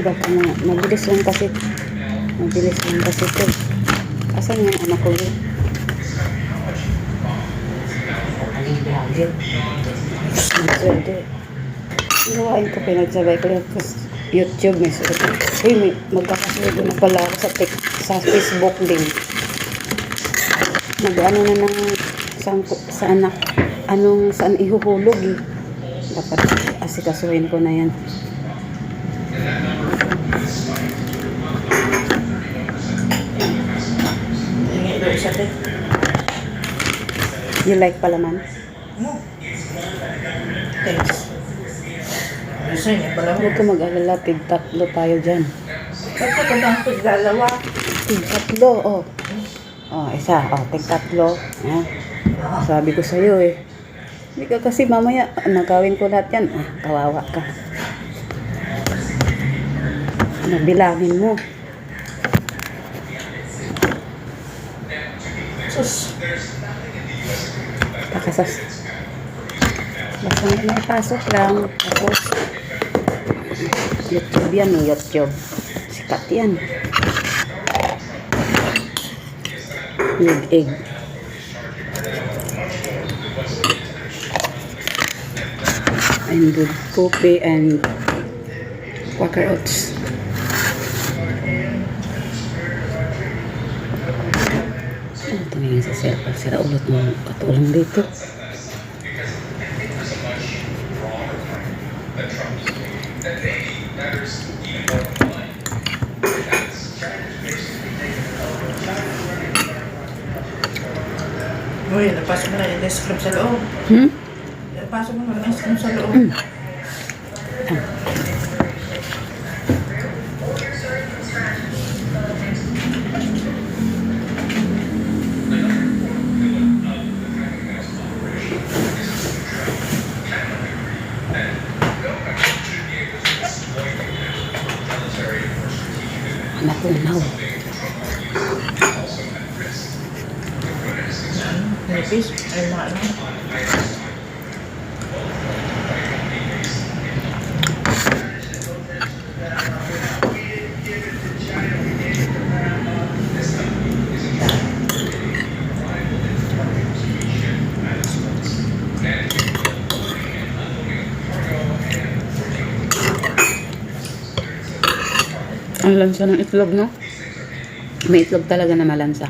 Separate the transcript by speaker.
Speaker 1: baka na, mabilis lang kasi. Mabilis lang kasi ito. Asan yung anak ko yun? Hindi. Ginawain ko, pinagsabay ko lang YouTube. May sulit. Uy, magkakasulo na pala ako sa Facebook din. Nag-ano na ng sa anak. Saan ihuhulog eh. Dapat asikasuhin ko na yan. You like palaman?
Speaker 2: No. Thanks. Gusto niya pala mo.
Speaker 1: Huwag ka mag-alala, tig-tatlo tayo dyan.
Speaker 2: Kasi kung tig-dalawa.
Speaker 1: Tig-tatlo, oh. Oh, isa, oh, tig-tatlo. Sabi ko sa'yo eh. Hindi ka kasi mamaya, nagawin ko lahat yan. Kawawa ka. Bilangin mo.
Speaker 2: Sus.
Speaker 1: Pakasas. Basta may pasok lang. Tapos, YouTube yan, YouTube. Sikat yan. With egg. And good coffee and Quaker oats. Tumingin sa cellphone. Sira ulot mo katulang dito.
Speaker 2: Uy, napasok mo na yung ice cream sa loob. Napasok mo na yung ice cream sa loob.
Speaker 1: Anak ko now.
Speaker 2: Nipis. Ay, mga ano.
Speaker 1: Ang lansa ng itlog, no? May itlog talaga na malansa.